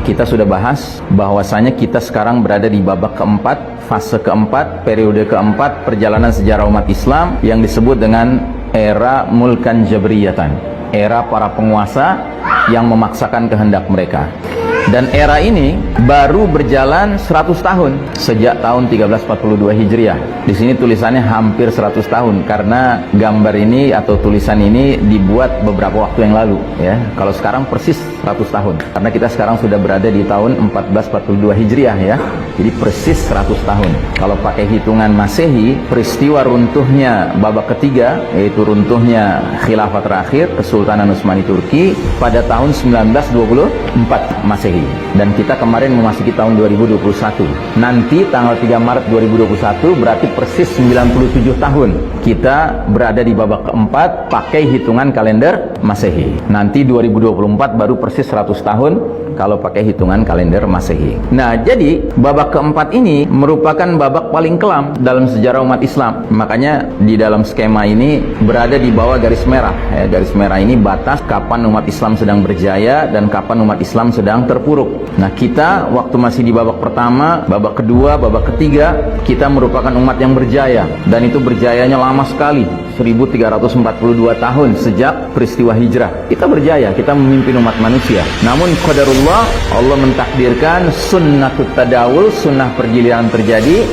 kita sudah bahas bahwasanya kita sekarang berada di babak keempat, fase keempat, periode keempat perjalanan sejarah umat Islam yang disebut dengan era mulkan jabriyatan, era para penguasa yang memaksakan kehendak mereka. Dan era ini baru berjalan 100 tahun sejak tahun 1342 Hijriah. Di sini tulisannya hampir 100 tahun karena gambar ini atau tulisan ini dibuat beberapa waktu yang lalu ya. Kalau sekarang persis 100 tahun. Karena kita sekarang sudah berada di tahun 1442 Hijriah ya. Jadi persis 100 tahun. Kalau pakai hitungan Masehi, peristiwa runtuhnya babak ketiga yaitu runtuhnya khilafah terakhir Kesultanan Utsmani Turki pada tahun 1924 Masehi. Dan kita kemarin memasuki tahun 2021. Nanti tanggal 3 Maret 2021 berarti persis 97 tahun kita berada di babak keempat pakai hitungan kalender Masehi. Nanti 2024 baru persis 100 tahun kalau pakai hitungan kalender Masehi. Nah, jadi babak keempat ini merupakan babak paling kelam dalam sejarah umat Islam. Makanya di dalam skema ini berada di bawah garis merah. Ya, garis merah ini batas kapan umat Islam sedang berjaya dan kapan umat Islam sedang terpuruk. Nah, kita waktu masih di babak pertama, babak kedua, babak ketiga, kita merupakan umat yang berjaya. Dan itu berjayanya lama sekali, 1342 tahun sejak peristiwa hijrah. Kita berjaya, kita memimpin umat manusia. Namun qadarullah, Allah mentakdirkan sunnatut tadawul, sunnah pergiliran terjadi.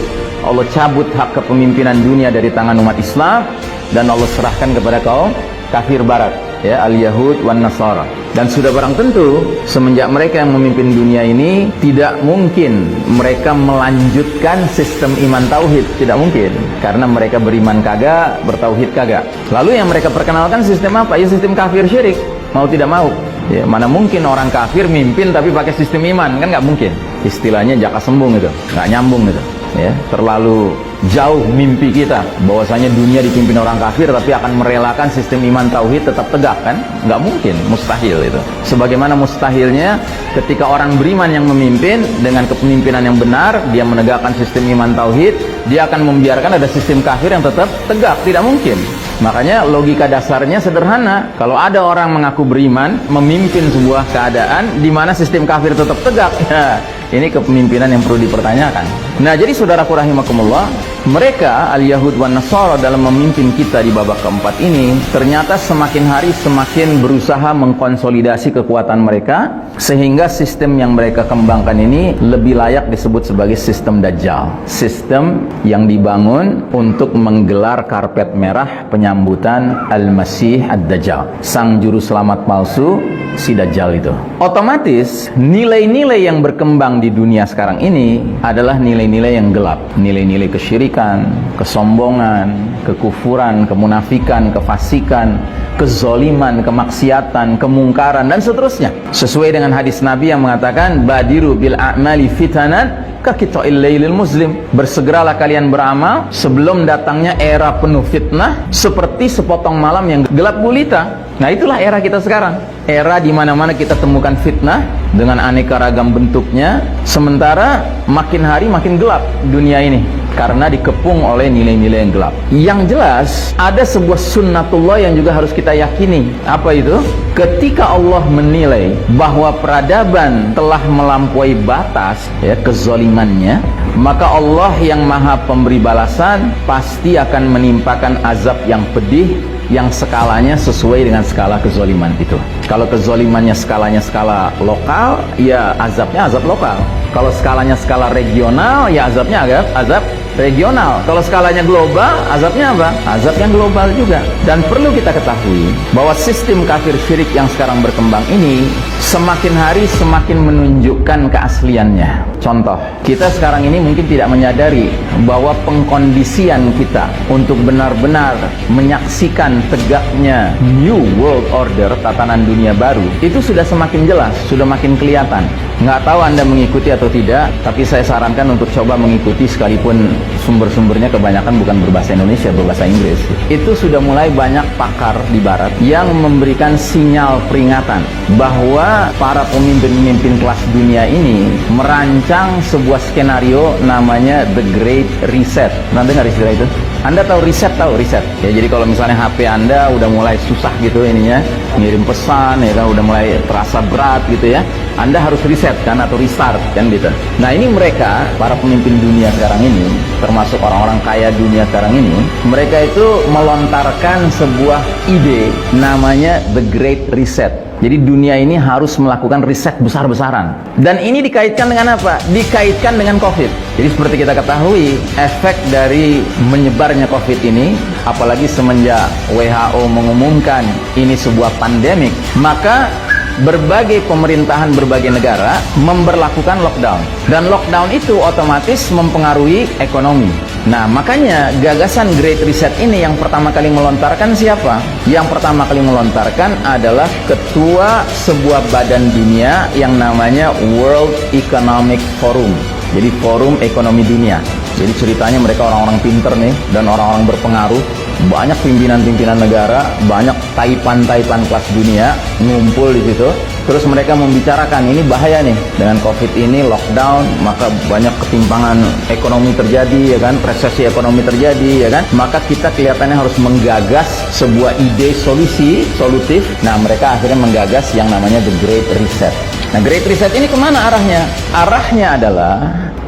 Allah cabut hak kepemimpinan dunia dari tangan umat Islam dan Allah serahkan kepada kaum kafir barat, ya, al-Yahud wan Nasara. Dan sudah barang tentu semenjak mereka yang memimpin dunia ini tidak mungkin mereka melanjutkan sistem iman tauhid, tidak mungkin, karena mereka beriman kagak, bertauhid kagak. Lalu yang mereka perkenalkan sistem apa? Ya sistem kafir syirik, mau tidak mau. Ya, mana mungkin orang kafir mimpin tapi pakai sistem iman, kan nggak mungkin. Istilahnya jaka sembung itu, nggak nyambung itu. Ya, terlalu jauh mimpi kita bahwasanya dunia dipimpin orang kafir tapi akan merelakan sistem iman tauhid tetap tegak, kan? Nggak mungkin, mustahil itu. Sebagaimana mustahilnya ketika orang beriman yang memimpin dengan kepemimpinan yang benar, dia menegakkan sistem iman tauhid, dia akan membiarkan ada sistem kafir yang tetap tegak, tidak mungkin. Makanya logika dasarnya sederhana. Kalau ada orang mengaku beriman memimpin sebuah keadaan di mana sistem kafir tetap tegak, ya, ini kepemimpinan yang perlu dipertanyakan. Nah, jadi saudaraku rahimakumullah, mereka al-Yahud wan Nasara dalam memimpin kita di babak keempat ini ternyata semakin hari semakin berusaha mengkonsolidasi kekuatan mereka sehingga sistem yang mereka kembangkan ini lebih layak disebut sebagai sistem Dajjal. Sistem yang dibangun untuk menggelar karpet merah penyambutan Al-Masih Ad-Dajjal, sang juru selamat palsu si Dajjal itu. Otomatis nilai-nilai yang berkembang di dunia sekarang ini adalah nilai-nilai yang gelap, nilai-nilai kesyirikan, kesombongan, kekufuran, kemunafikan, kefasikan, kezoliman, kemaksiatan, kemungkaran dan seterusnya. Sesuai dengan hadis Nabi yang mengatakan badiru bil a'mali fitanan kakita'il lailil muslim, bersegeralah kalian beramal sebelum datangnya era penuh fitnah seperti sepotong malam yang gelap gulita. Nah, itulah era kita sekarang. Era di mana-mana kita temukan fitnah dengan aneka ragam bentuknya, sementara makin hari makin gelap dunia ini karena dikepung oleh nilai-nilai yang gelap. Yang jelas ada sebuah sunnatullah yang juga harus kita yakini. Apa itu? Ketika Allah menilai bahwa peradaban telah melampaui batas, ya, kezolimannya, maka Allah yang maha pemberi balasan pasti akan menimpakan azab yang pedih yang skalanya sesuai dengan skala kezoliman itu. Kalau kezolimannya skalanya skala lokal, ya azabnya azab lokal. Kalau skalanya skala regional, ya azabnya azab regional. Kalau skalanya global, azabnya apa? Azab yang global juga. Dan perlu kita ketahui bahwa sistem kafir syirik yang sekarang berkembang ini semakin hari semakin menunjukkan keasliannya. Contoh, kita sekarang ini mungkin tidak menyadari bahwa pengkondisian kita untuk benar-benar menyaksikan tegaknya New World Order, tatanan dunia baru, itu sudah semakin jelas, sudah makin kelihatan. Nggak tahu Anda mengikuti atau tidak, tapi saya sarankan untuk coba mengikuti sekalipun sumber-sumbernya kebanyakan bukan berbahasa Indonesia, berbahasa Inggris. Itu sudah mulai banyak pakar di barat yang memberikan sinyal peringatan bahwa para pemimpin-pemimpin kelas dunia ini merancang sebuah skenario namanya The Great Reset. Nanti dengar istilah itu? Anda tahu reset? Tahu reset? Ya, jadi kalau misalnya HP Anda udah mulai susah gitu ininya, ngirim pesan, ya kan, udah mulai terasa berat gitu ya. Anda harus riset kan, atau restart kan gitu. Nah ini mereka, para pemimpin dunia sekarang ini, termasuk orang-orang kaya dunia sekarang ini, mereka itu melontarkan sebuah ide namanya The Great Reset. Jadi dunia ini harus melakukan riset besar-besaran. Dan ini dikaitkan dengan apa? Dikaitkan dengan COVID. Jadi seperti kita ketahui, efek dari menyebarnya COVID ini, apalagi semenjak WHO mengumumkan ini sebuah pandemik, maka berbagai pemerintahan berbagai negara memberlakukan lockdown, dan lockdown itu otomatis mempengaruhi ekonomi. Nah makanya gagasan Great Reset ini yang pertama kali melontarkan siapa? Yang pertama kali melontarkan adalah ketua sebuah badan dunia yang namanya World Economic Forum. Jadi Forum Ekonomi Dunia. Jadi ceritanya mereka orang-orang pinter nih, dan orang-orang berpengaruh. Banyak pimpinan-pimpinan negara, banyak taipan-taipan kelas dunia ngumpul di situ. Terus mereka membicarakan, ini bahaya nih, dengan COVID ini lockdown, maka banyak ketimpangan ekonomi terjadi, ya kan, resesi ekonomi terjadi, ya kan. Maka kita kelihatannya harus menggagas sebuah ide solutif. Nah mereka akhirnya menggagas yang namanya The Great Reset. Nah Great Reset ini kemana arahnya? Arahnya adalah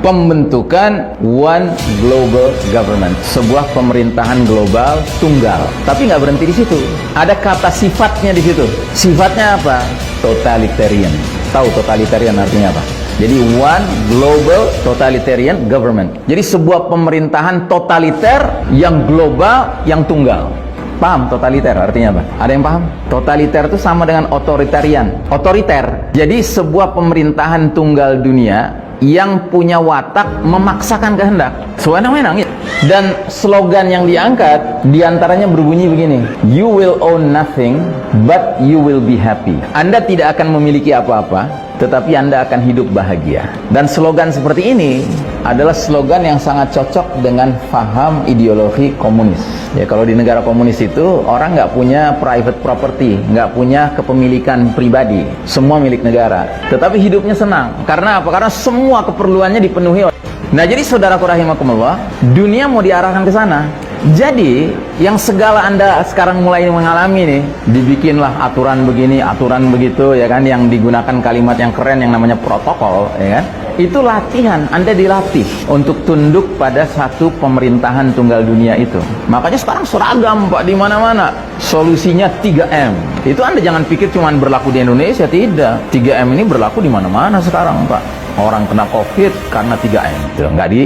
pembentukan One Global Government, sebuah pemerintahan global tunggal. Tapi nggak berhenti di situ. Ada kata sifatnya di situ. Sifatnya apa? Totalitarian. Tahu totalitarian artinya apa? Jadi One Global Totalitarian Government. Jadi sebuah pemerintahan totaliter yang global, yang tunggal. Paham totaliter artinya apa? Ada yang paham? Totaliter itu sama dengan otoritarian. Otoriter. Jadi sebuah pemerintahan tunggal dunia yang punya watak memaksakan kehendak sewenang-wenang ya. Dan slogan yang diangkat diantaranya berbunyi begini: You will own nothing but you will be happy. Anda tidak akan memiliki apa-apa, tetapi Anda akan hidup bahagia. Dan slogan seperti ini adalah slogan yang sangat cocok dengan faham ideologi komunis. Ya, kalau di negara komunis itu orang nggak punya private property, nggak punya kepemilikan pribadi, semua milik negara. Tetapi hidupnya senang. Karena apa? Karena semua keperluannya dipenuhi. Nah, jadi saudaraku rahimakumullah, dunia mau diarahkan ke sana. Jadi, yang segala Anda sekarang mulai mengalami nih, dibikinlah aturan begini, aturan begitu, ya kan, yang digunakan kalimat yang keren yang namanya protokol, ya kan. Itu latihan, Anda dilatih untuk tunduk pada satu pemerintahan tunggal dunia itu. Makanya sekarang seragam Pak di mana-mana. Solusinya 3M. Itu Anda jangan pikir cuma berlaku di Indonesia, tidak. 3M ini berlaku di mana-mana sekarang, Pak. Orang kena COVID karena 3M,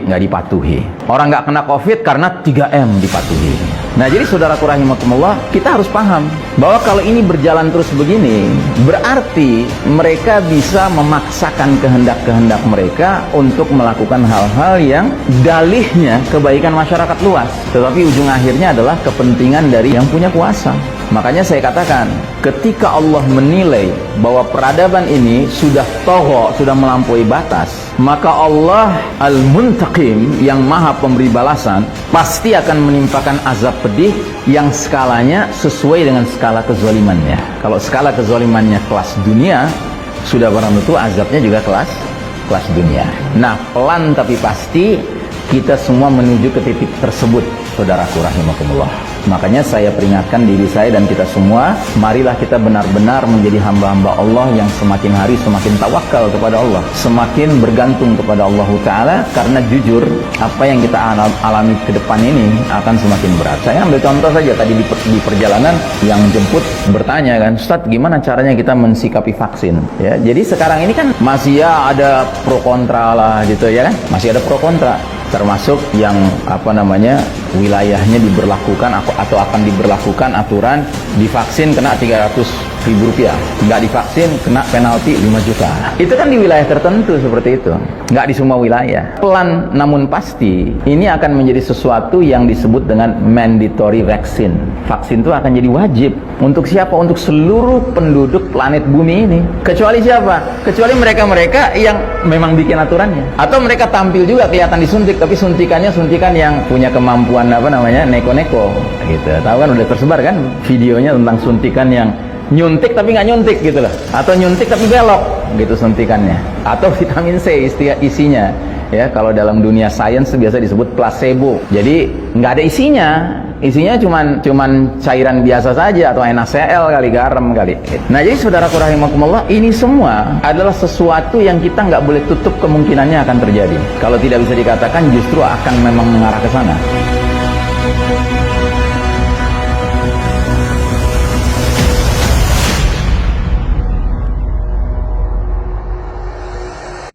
nggak dipatuhi. Orang nggak kena COVID karena 3M dipatuhi. Nah, jadi saudaraku rahimakumullah, kita harus paham bahwa kalau ini berjalan terus begini, berarti mereka bisa memaksakan kehendak-kehendak mereka untuk melakukan hal-hal yang dalihnya kebaikan masyarakat luas. Tetapi ujung akhirnya adalah kepentingan dari yang punya kuasa. Makanya saya katakan, ketika Allah menilai bahwa peradaban ini sudah togho, sudah melampaui batas, maka Allah Al-Muntaqim yang maha pemberi balasan pasti akan menimpakan azab pedih yang skalanya sesuai dengan skala kezalimannya. Kalau skala kezalimannya kelas dunia, sudah barang tentu azabnya juga kelas dunia. Nah, pelan tapi pasti kita semua menuju ke titik tersebut, saudaraku rahimakumullah. Makanya saya peringatkan diri saya dan kita semua, marilah kita benar-benar menjadi hamba-hamba Allah yang semakin hari semakin tawakal kepada Allah, semakin bergantung kepada Allah Ta'ala, karena jujur apa yang kita alami ke depan ini akan semakin berat. Saya ambil contoh saja tadi di perjalanan, yang jemput bertanya kan, Ustaz, gimana caranya kita mensikapi vaksin? Ya, jadi sekarang ini kan masih ya ada pro kontra lah gitu ya kan, masih ada pro kontra. Termasuk yang wilayahnya diberlakukan atau akan diberlakukan aturan divaksin kena 300.000 rupiah, nggak divaksin kena penalti 5 juta. Itu kan di wilayah tertentu seperti itu, nggak di semua wilayah. Pelan namun pasti ini akan menjadi sesuatu yang disebut dengan mandatory vaccine. Vaksin itu akan jadi wajib untuk siapa? Untuk seluruh penduduk planet bumi ini. Kecuali siapa? Kecuali mereka-mereka yang memang bikin aturannya, atau mereka tampil juga kelihatan disuntik, tapi suntikannya suntikan yang punya kemampuan neko-neko gitu. Tahu kan, udah tersebar kan videonya tentang suntikan yang nyuntik tapi nggak nyuntik gitu loh, atau nyuntik tapi belok gitu suntikannya, atau vitamin C isinya ya, kalau dalam dunia sains biasa disebut placebo. Jadi nggak ada isinya, isinya cuman cairan biasa saja atau NaCl kali, garam kali. Nah, jadi saudaraku rahimakumullah, ini semua adalah sesuatu yang kita nggak boleh tutup kemungkinannya akan terjadi. Kalau tidak bisa dikatakan justru akan memang mengarah ke sana.